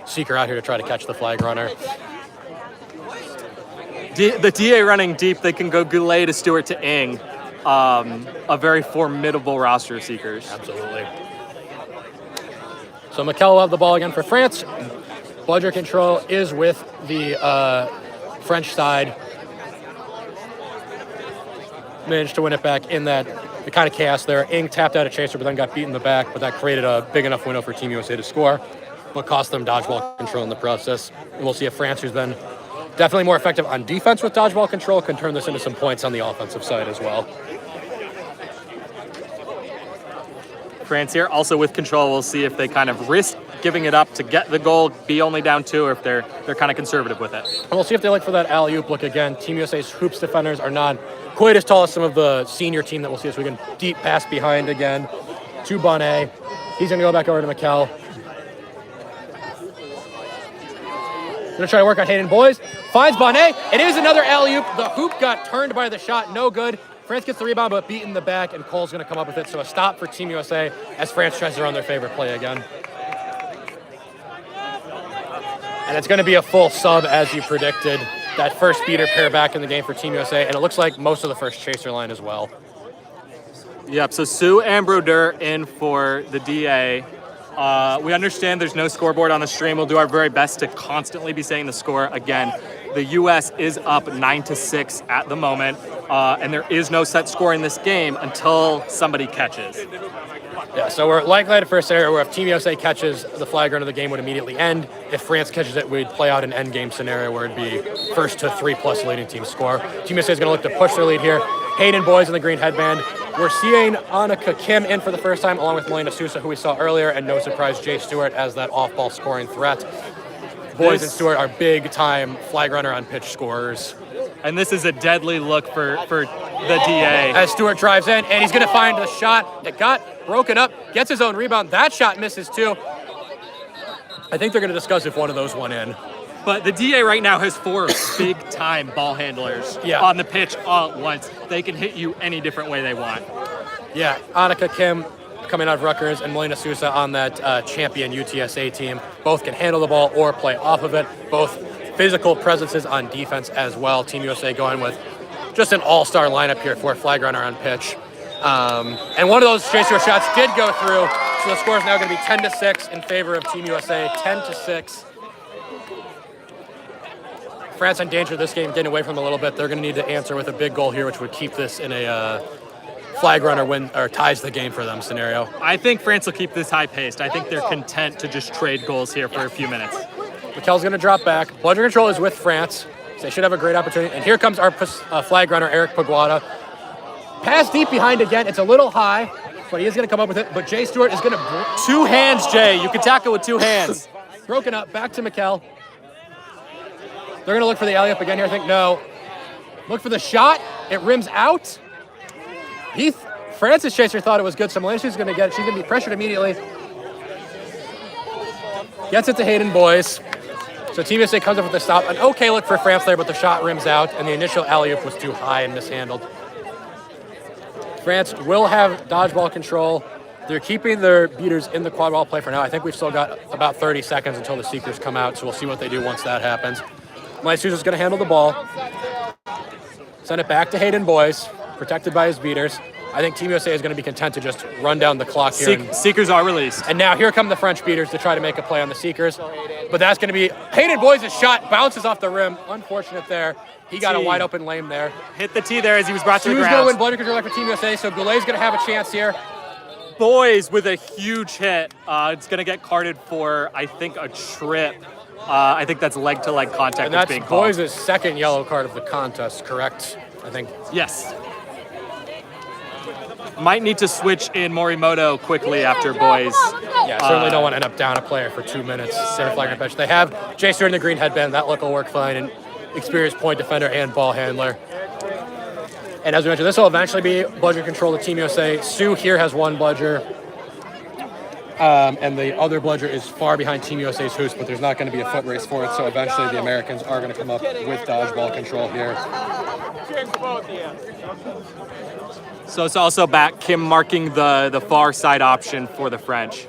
seeker out here to try to catch the flag runner. The DA running deep, they can go Goulet to Stewart to Ing. A very formidable roster of seekers. Absolutely. So Mikkel will have the ball again for France. Bludger control is with the French side. Managed to win it back in the kind of chaos there. Ing tapped out a chaser, but then got beat in the back, but that created a big enough window for Team USA to score, but cost them dodgeball control in the process. And we'll see if France, who's been definitely more effective on defense with dodgeball control, can turn this into some points on the offensive side as well. France here. Also with control, we'll see if they kind of risk giving it up to get the goal, be only down 2, or if they're kind of conservative with it. And we'll see if they look for that alley-oop look again. Team USA's hoops defenders are not quite as tall as some of the senior team that we'll see, so we can deep pass behind again to Bonnet. He's going to go back over to Mikkel. Going to try to work on Hayden Boys. Finds Bonnet. It is another alley-oop. The hoop got turned by the shot. No good. France gets the rebound, but beat in the back, and Cole's going to come up with it. So a stop for Team USA as France tries to run their favorite play again. And it's going to be a full sub, as you predicted. That first beater pair back in the game for Team USA, and it looks like most of the first chaser line as well. Yep, so Sue and Brodeur in for the DA. We understand there's no scoreboard on the stream. We'll do our very best to constantly be saying the score. Again, the U.S. is up 9-6 at the moment, and there is no set score in this game until somebody catches. Yeah, so we're likely at a first scenario where if Team USA catches, the flag run of the game would immediately end. If France catches it, we'd play out an end game scenario where it'd be first to 3+ leading team score. Team USA is going to look to push their lead here. Hayden Boys in the green headband. We're seeing Annika Kim in for the first time, along with Melina Sousa, who we saw earlier, and no surprise, Jay Stewart as that off-ball scoring threat. Boys and Stewart are big-time flag runner on pitch scorers. And this is a deadly look for the DA. As Stewart drives in, and he's going to find the shot that got broken up, gets his own rebound. That shot misses too. I think they're going to discuss if one of those went in. But the DA right now has 4 big-time ball handlers on the pitch all at once. They can hit you any different way they want. Yeah, Annika Kim coming out of Rutgers and Melina Sousa on that champion UTSA team. Both can handle the ball or play off of it. Both physical presences on defense as well. Team USA going with just an all-star lineup here for flag runner on pitch. And one of those Jay Stewart shots did go through, so the score is now going to be 10-6 in favor of Team USA. 10-6. France in danger of this game, getting away from them a little bit. They're going to need to answer with a big goal here, which would keep this in a flag runner win or ties the game for them scenario. I think France will keep this high-paced. I think they're content to just trade goals here for a few minutes. Mikkel's going to drop back. Bludger control is with France, so they should have a great opportunity. And here comes our flag runner, Eric Paguada. Pass deep behind again. It's a little high, but he is going to come up with it. But Jay Stewart is going to... 2 hands, Jay. You can tackle with 2 hands. Broken up. Back to Mikkel. They're going to look for the alley-up again here. I think no. Look for the shot. It rims out. Francis Chaser thought it was good, so Melissa's going to get it. She's going to be pressured immediately. Gets it to Hayden Boys. So Team USA comes up with the stop. An okay look for France there, but the shot rims out, and the initial alley-oop was too high and mishandled. France will have dodgeball control. They're keeping their beaters in the quad ball play for now. I think we've still got about 30 seconds until the Seekers come out, so we'll see what they do once that happens. Melissa's going to handle the ball. Send it back to Hayden Boys, protected by his beaters. I think Team USA is going to be content to just run down the clock here. Seekers are released. And now here come the French beaters to try to make a play on the Seekers. But that's going to be Hayden Boys' shot bounces off the rim. Unfortunate there. He got a wide open lane there. Hit the tee there as he was brought to the ground. Sue's going to win blood control for Team USA, so Goulet's going to have a chance here. Boys with a huge hit. It's going to get carded for, I think, a trip. I think that's leg-to-leg contact. And that's being called. Boys' second yellow card of the contest, correct? I think. Yes. Might need to switch in Morimoto quickly after Boys. Yeah, certainly don't want to end up down a player for 2 minutes. Center flag pitch. They have Jay Stewart in the green headband. That look will work fine. And experienced point defender and ball handler. And as we mentioned, this will eventually be bludger control to Team USA. Sue here has 1 bludger. And the other bludger is far behind Team USA's hoops, but there's not going to be a foot race for it. So eventually the Americans are going to come up with dodgeball control here. So it's also back Kim marking the far side option for the French.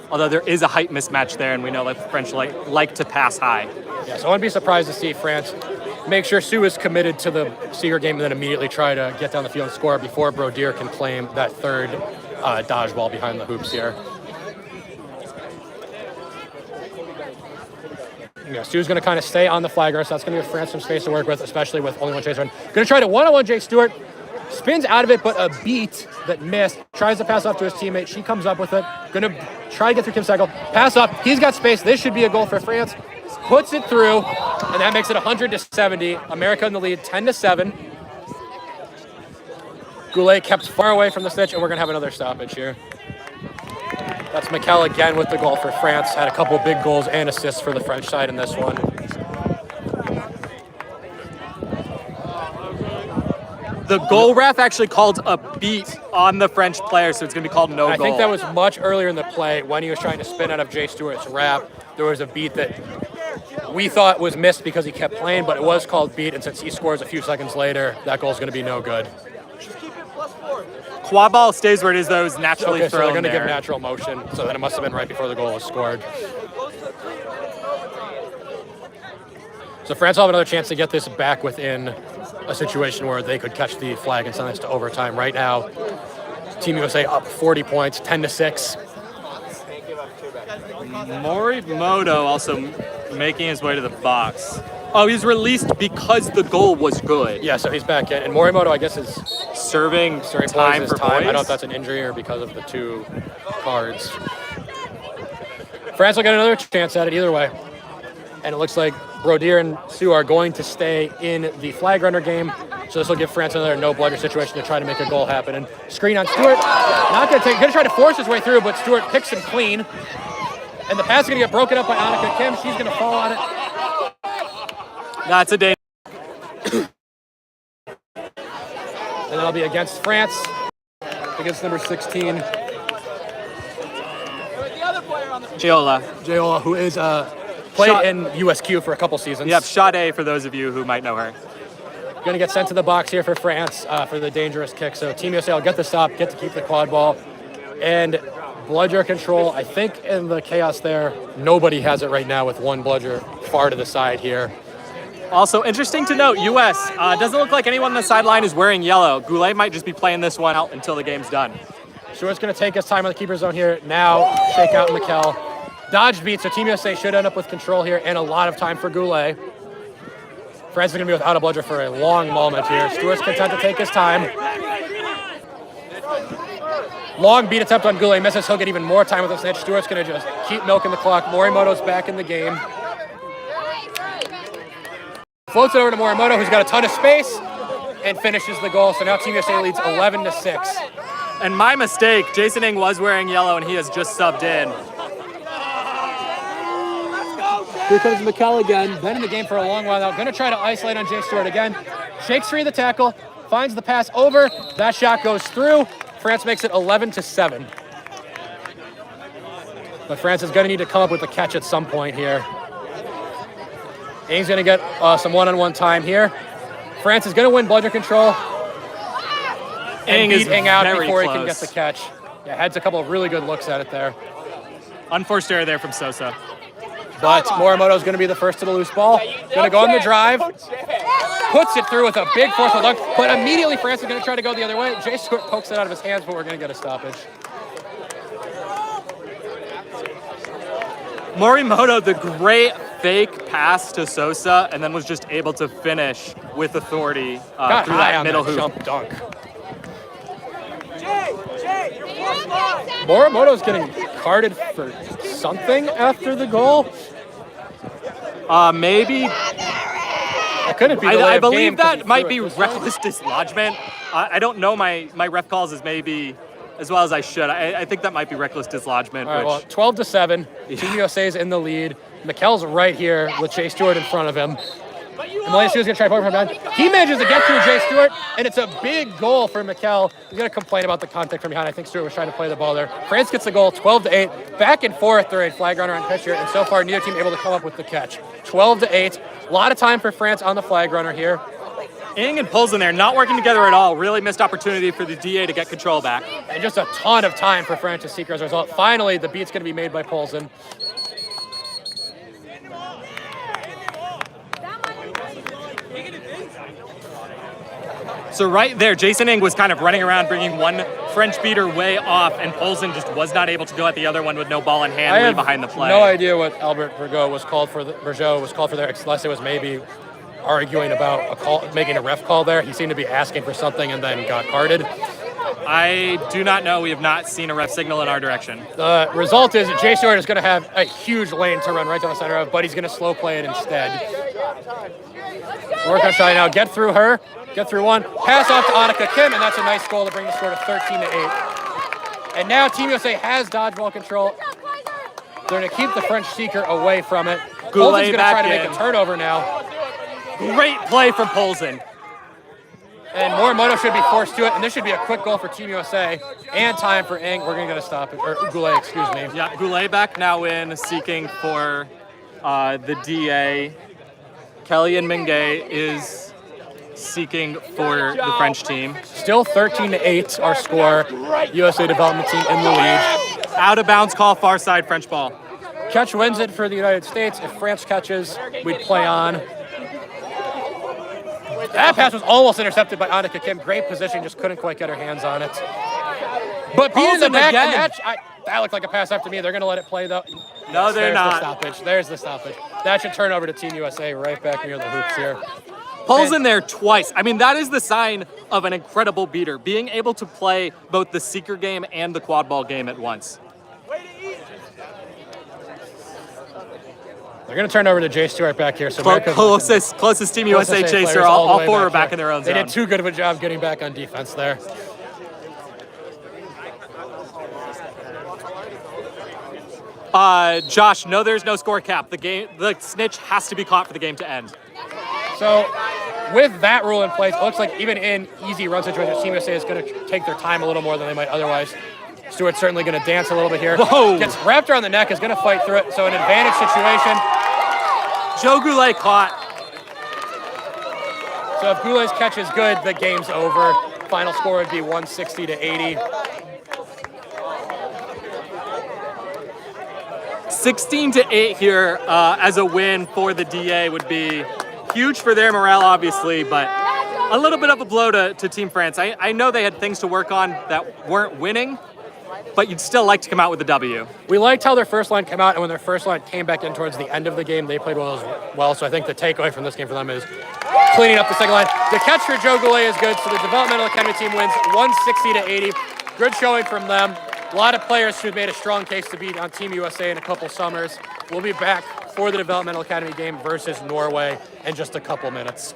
Although there is a height mismatch there, and we know that the French like to pass high. Yeah, so I wouldn't be surprised to see France make sure Sue is committed to the Seeger game and then immediately try to get down the field and score before Brodeur can claim that third dodgeball behind the hoops here. Yeah, Sue's going to kind of stay on the flagger, so that's going to give France some space to work with, especially with only 1 chaser. Going to try to one-on-one Jay Stewart. Spins out of it, but a beat that missed. Tries to pass off to his teammate. She comes up with it. Going to try to get through Kim Cycle. Pass up. He's got space. This should be a goal for France. Puts it through, and that makes it 100-70. America in the lead, 10-7. Goulet kept far away from the Snitch, and we're going to have another stoppage here. That's Mikel again with the goal for France. Had a couple big goals and assists for the French side in this one. The goal ref actually called a beat on the French player, so it's going to be called no goal. I think that was much earlier in the play when he was trying to spin out of Jay Stewart's wrap. There was a beat that we thought was missed because he kept playing, but it was called beat, and since he scores a few seconds later, that goal's going to be no good. Quad ball stays where it is, though. It's naturally Okay, so they're thrown going to there. give natural motion, so then it must have been right before the goal was scored. So France will have another chance to get this back within a situation where they could catch the flag and send this to overtime. Right now, Team USA up 40 points, 10-6. Morimoto also making his way to the box. Oh, he's released because the goal was good. Yeah, so he's back in. And Morimoto, I guess, is Serving time time for for time. I don't know if boys. that's an injury or because of the two cards. France will get another chance at it either way. And it looks like Brodier and Sue are going to stay in the flag runner game. So this will give France another no bludger situation to try to make a goal happen. And screen on Stewart. Not going to try to force his way through, but Stewart picks him clean. And the pass is going to get broken up by Annika Kim. She's going to fall on it. That's a danger. And that'll be against France, against number 16, Giola. Jayola, who is played Shot- in USQ for a couple seasons. Yep, Sade for those of you who might know her. Going to get sent to the box here for France for the dangerous kick. So Team USA will get the stop, get to keep the quad ball. And bludger control, I think in the chaos there, nobody has it right now with one bludger far to the side here. Also, interesting to note, U.S. Doesn't look like anyone on the sideline is wearing yellow. Goulet might just be playing this one out until the game's done. Stewart's going to take his time on the keeper zone here. Now, shake out Mikel. Dodge beat, so Team USA should end up with control here and a lot of time for Goulet. France is going to be without a bludger for a long moment here. Stewart's content to take his time. Long beat attempt on Goulet, misses. He'll get even more time with the snitch. Stewart's going to just keep milking the clock. Morimoto's back in the game. Floats it over to Morimoto, who's got a ton of space, and finishes the goal. So now Team USA leads 11-6. And my mistake, Jason Ng was wearing yellow and he has just subbed in. Here comes Mikel again. Been in the game for a long while now. Going to try to isolate on Jay Stewart again. Shakes free of the tackle, finds the pass over. That shot goes through. France makes it 11-7. But France is going to need to come up with a catch at some point here. Ng's going to get some one-on-one time here. France is going to win bludger control. And beat Ng out before he can get the catch. Yeah, had a couple of really good looks at it there. Unforced error there from Sosa. But Morimoto's going to be the first to the loose ball. Going to go on the drive. Puts it through with a big forceful dunk. But immediately France is going to try to go the other way. Jay Stewart pokes it out of his hands, but we're going to get a stoppage. Morimoto, the great fake pass to Sosa, and then was just able to finish with authority Got through high that on middle that hoop. jump dunk. Morimoto's getting carded for something after the goal. Maybe. It couldn't be. I I believe that might be reckless dislodgement. I don't know my ref calls as maybe as well as I should. I think that might be reckless dislodgement. All right, well, 12-7. Team USA is in the lead. Mikel's right here with Jay Stewart in front of him. And Milena Stewart's going to try to poke him down. He manages to get through Jay Stewart, and it's a big goal for Mikel. He's going to complain about the contact from behind. I think Stewart was trying to play the ball there. France gets the goal, 12-8. Back and forth during flag runner on pitch here, and so far neither team able to come up with the catch. 12-8. A lot of time for France on the flag runner here. Ng and Poulsen there, not working together at all. Really missed opportunity for the DA to get control back. And just a ton of time for France to seek as a result. Finally, the beat's going to be made by Poulsen. So right there, Jason Ng was kind of running around, bringing one French beater way off, and Poulsen just was not able to go at the other one with no ball in hand, I way have behind the play. no idea what Albert Bergeau was called for. Bergeau was called for there, unless it was maybe arguing about a call, making a ref call there. He seemed to be asking for something and then got carded. I do not know. We have not seen a ref signal in our direction. The result is that Jay Stewart is going to have a huge lane to run right down the center of, but he's going to slow play it instead. Work on try now. Get through her. Get through one. Pass off to Annika Kim, and that's a nice goal to bring the score to 13-8. And now Team USA has dodgeball control. They're going to keep the French seeker away from it. Polzen's going to try to make a turnover now. Great play from Polzen. And Morimoto should be forced to it, and this should be a quick goal for Team USA. And time for Eng. We're going to get a stop it, or Goulet, excuse me. Yeah, Goulet back now in, seeking for the DA. Kelly and Mingay is seeking for the French team. Still 13-8 our score. USA development team in the lead. Out of bounds call, far side, French ball. Catch wins it for the United States. If France catches, we'd play on. That pass was almost intercepted by Annika Kim. Great position, just couldn't quite get her hands on it. But being in the back, that looked like a pass after me. They're going to let it play, though. No, they're not. The stoppage. There's the stoppage. That should turn over to Team USA right back near the hoops here. Pulls in there twice. I mean, that is the sign of an incredible beater, being able to play both the seeker game and the quad ball game at once. They're going to turn over to Jay Stewart back here. So closest Team USA chaser. All four are back in their own zone. They did too good of a job getting back on defense there. Josh, no, there's no score cap. The snitch has to be caught for the game to end. So with that rule in place, it looks like even in easy run situations, Team USA is going to take their time a little more than they might otherwise. Stewart's certainly going to dance a little bit here. Whoa! Gets wrapped around the neck, is going to fight through it. So an advantage situation. Joe Goulet caught. So if Goulet's catch is good, the game's over. Final score would be 160-80. 16-8 here as a win for the DA would be huge for their morale, obviously, but a little bit of a blow to Team France. I know they had things to work on that weren't winning, but you'd still like to come out with a W. We liked how their first line came out, and when their first line came back in towards the end of the game, they played well as well. So I think the takeaway from this game for them is cleaning up the second line. The catch for Joe Goulet is good, so the developmental academy team wins 160-80. Good showing from them. A lot of players who made a strong case to beat on Team USA in a couple summers. We'll be back for the developmental academy game versus Norway in just a couple minutes.